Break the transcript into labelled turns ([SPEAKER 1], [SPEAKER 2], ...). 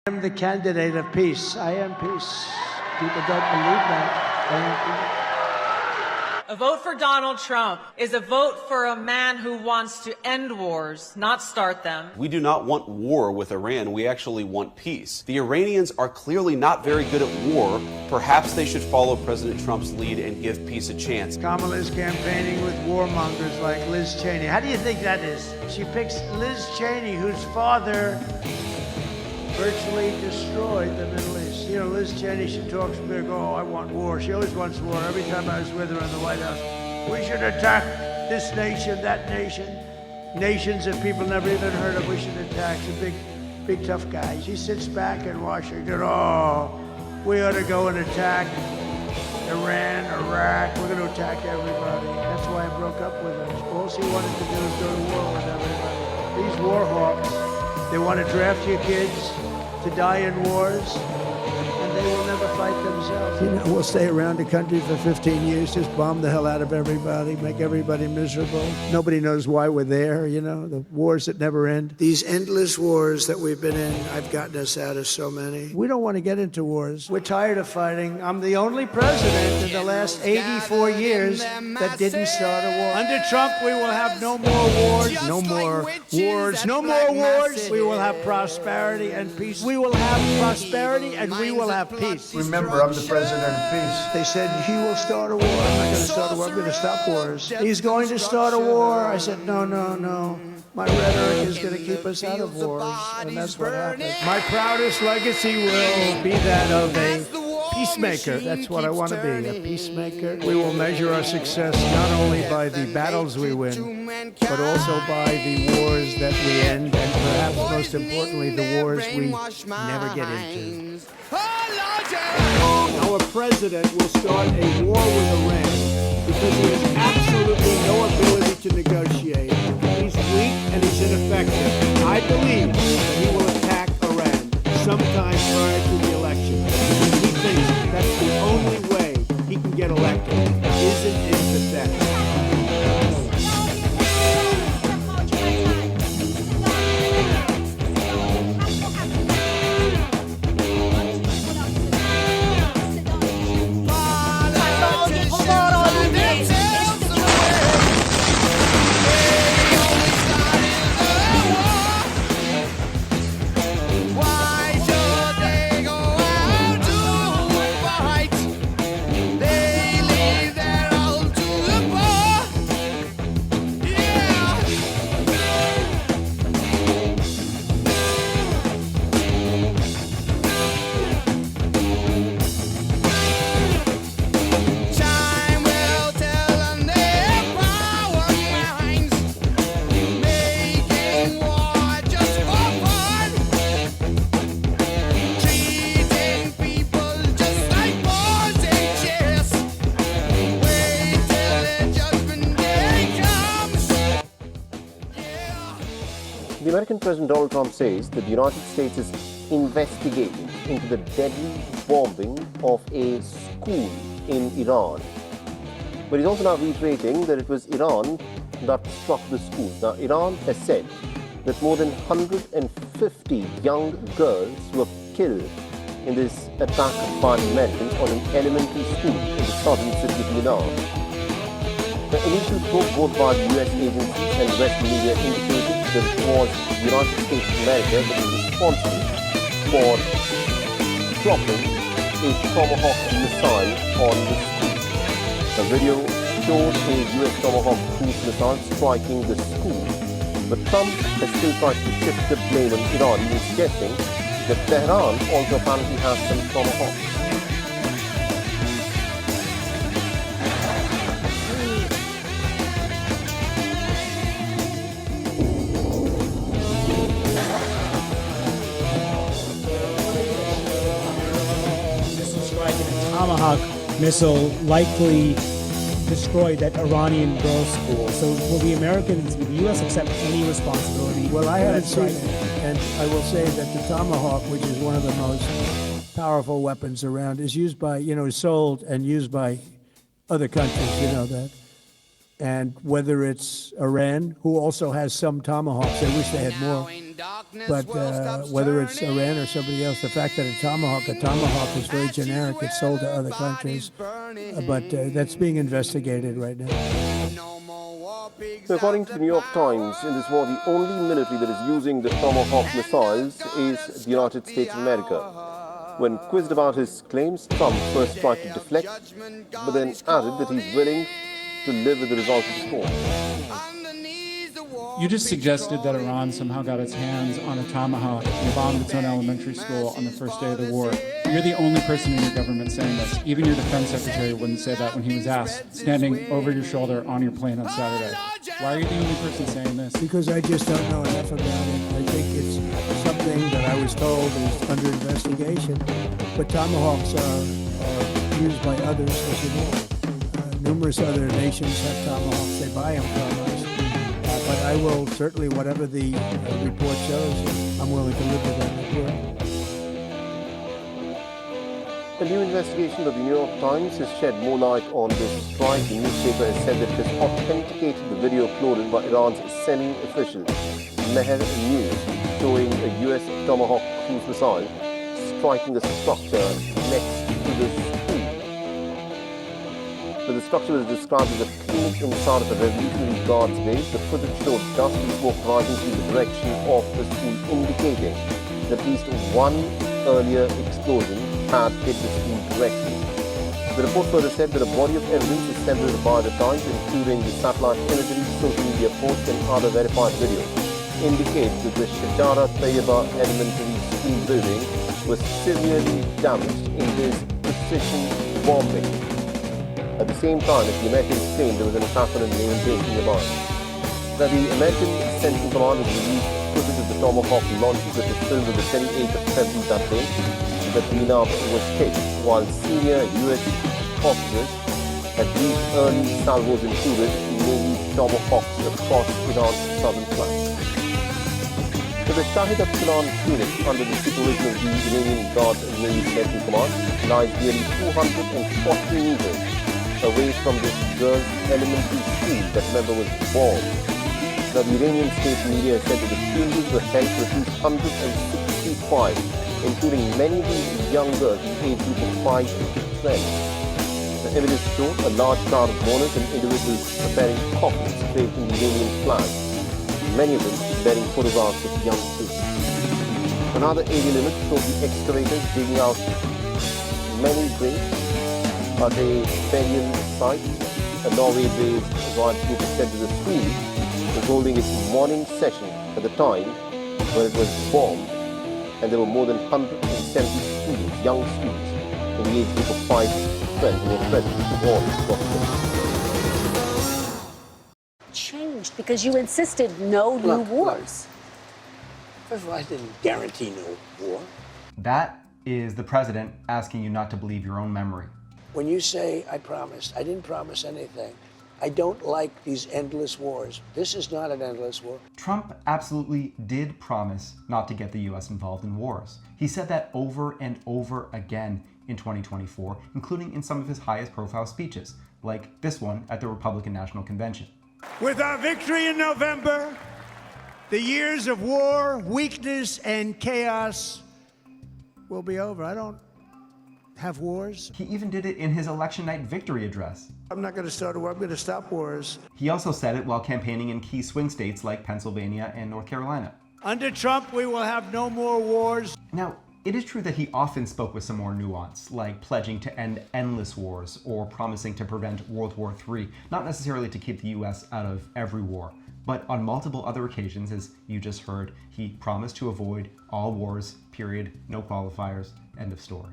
[SPEAKER 1] I'm the candidate of peace. I am peace. People don't believe that. I am peace.
[SPEAKER 2] A vote for Donald Trump is a vote for a man who wants to end wars, not start them.
[SPEAKER 3] We do not want war with Iran. We actually want peace. The Iranians are clearly not very good at war. Perhaps they should follow President Trump's lead and give peace a chance.
[SPEAKER 1] Kamala's campaigning with warmongers like Liz Cheney. How do you think that is? She picks Liz Cheney, whose father virtually destroyed the Middle East. You know, Liz Cheney, she talks big, oh, I want war. She always wants war. Every time I was with her in the White House, we should attack this nation, that nation. Nations that people never even heard of, we should attack. She's a big tough guy. She sits back in Washington, oh, we ought to go and attack Iran, Iraq. We're going to attack everybody. That's why I broke up with her. All she wanted to do is go to war with everybody. These war hawks, they want to draft your kids to die in wars, and they will never fight themselves. You know, we'll stay around the country for 15 years, just bomb the hell out of everybody, make everybody miserable. Nobody knows why we're there, you know, the wars that never end. These endless wars that we've been in, I've gotten us out of so many. We don't want to get into wars. We're tired of fighting. I'm the only president in the last 84 years that didn't start a war. Under Trump, we will have no more wars, no more wars, no more wars. We will have prosperity and peace. We will have prosperity and we will have peace.
[SPEAKER 4] Remember, I'm the president of peace.
[SPEAKER 1] They said, he will start a war. I'm not going to start a war. I'm going to stop wars. He's going to start a war. I said, no, no, no. My rhetoric is going to keep us out of wars. And that's what happened. My proudest legacy will be that of a peacemaker. That's what I want to be, a peacemaker. We will measure our success not only by the battles we win, but also by the wars that we end, and perhaps most importantly, the wars we never get into. Our president will start a war with Iran because he has absolutely no ability to negotiate. He's weak and he's ineffective. I believe that he will attack Iran sometime prior to the election. He thinks that's the only way he can get elected. Isn't it pathetic?
[SPEAKER 5] The American President Donald Trump says that the United States is investigating into the deadly bombing of a school in Iran. But he's also now reiterating that it was Iran that struck the school. Now, Iran has said that more than 150 young girls were killed in this attack by Americans on an elementary school in the southern city of Iran. The initial probe both by the US agencies and Western media indicated that it was the United States of America that was responsible for dropping a Tomahawk missile on the school. The video showed a US Tomahawk cruise missile striking the school, but Trump has still tried to shift the blame on Iran, suggesting that Tehran also apparently has some Tomahawks.
[SPEAKER 6] Tomahawk missile likely destroyed that Iranian girls' school. So will the Americans, will the U.S. accept any responsibility?
[SPEAKER 1] Well, I haven't seen it, and I will say that the Tomahawk, which is one of the most powerful weapons around, is used by, sold and used by other countries, you know that. And whether it's Iran, who also has some Tomahawks, I wish they had more,
[SPEAKER 7] But whether it's Iran or somebody else, the fact that a tomahawk is very generic. It's sold to other countries, but that's being investigated right now.
[SPEAKER 5] So according to the New York Times, in this war, the only military that is using the Tomahawk missiles is the United States of America. When quizzed about his claims, Trump first tried to deflect, but then added that he's willing to live with the result of the score.
[SPEAKER 8] You just suggested that Iran somehow got its hands on a tomahawk and bombed its own elementary school on the first day of the war. You're the only person in your government saying this. Even your defense secretary wouldn't say that when he was asked, standing over your shoulder on your plane on Saturday. Why are you the only person saying this?
[SPEAKER 7] Because I just don't know enough about it. I think it's something that I was told is under investigation. But tomahawks are used by others, as you know. Numerous other nations have tomahawks. They buy them from us. But I will certainly, whatever the report shows, I'm willing to live with that report.
[SPEAKER 5] A new investigation of the New York Times has shed more light on this strike. The newspaper has said that it has authenticated the video uploaded by Iran's semi-official Mehr News, showing a US Tomahawk cruise missile striking a structure next to the school. But the structure was described as a clinic inside of a Revolutionary Guards base. The footage showed dust and smoke rising through the direction of the school, indicating that at least one earlier explosion had hit the school directly. The report further said that a body of evidence assembled by the Times, including the satellite imagery, social media posts and other verified videos, indicates that the Shajara Tayyiba Elementary School building was severely damaged in this precision bombing. At the same time, as the Americans claimed there was an assassin in the main base nearby. Now, the American Central Command has released footage of the Tomahawk launches that was filmed on the 28th of February that day, that Rina was hit, while senior U.S. officers had used early salvos included, mainly Tomahawks across Iran's southern flank. So the Shahid Epsilon clinic, under the supervision of the Iranian Guards Navy Central Command, lies nearly 240 meters away from this girls' elementary school that member was bombed. Now, the Iranian state media said that the funerals were held for at least 165, including many of these young girls in age group of 5 to 12. The evidence showed a large crowd of mourners and individuals preparing coffins draped in the Iranian flag, many of them bearing photographs of young children. Another aerial image showed the excavators digging out many graves at a burial site. A Norway-based riot group said that the school was holding its morning session at the time when it was bombed, and there were more than 170 students, young students, in the age group of 5 to 12 who were present to all across the
[SPEAKER 9] changed because you insisted no new wars.
[SPEAKER 10] First of all, I didn't guarantee no war.
[SPEAKER 11] That is the president asking you not to believe your own memory.
[SPEAKER 10] When you say I promised, I didn't promise anything. I don't like these endless wars. This is not an endless war.
[SPEAKER 11] Trump absolutely did promise not to get the US involved in wars. He said that over and over again in 2024, including in some of his highest profile speeches, like this one at the Republican National Convention.
[SPEAKER 1] With our victory in November, the years of war, weakness, and chaos will be over. I don't have wars.
[SPEAKER 11] He even did it in his election night victory address.
[SPEAKER 1] I'm not going to start a war. I'm going to stop wars.
[SPEAKER 11] He also said it while campaigning in key swing states like Pennsylvania and North Carolina.
[SPEAKER 1] Under Trump, we will have no more wars.
[SPEAKER 11] Now, it is true that he often spoke with some more nuance, like pledging to end endless wars or promising to prevent World War III, not necessarily to keep the US out of every war. But on multiple other occasions, as you just heard, he promised to avoid all wars, period, no qualifiers, end of story.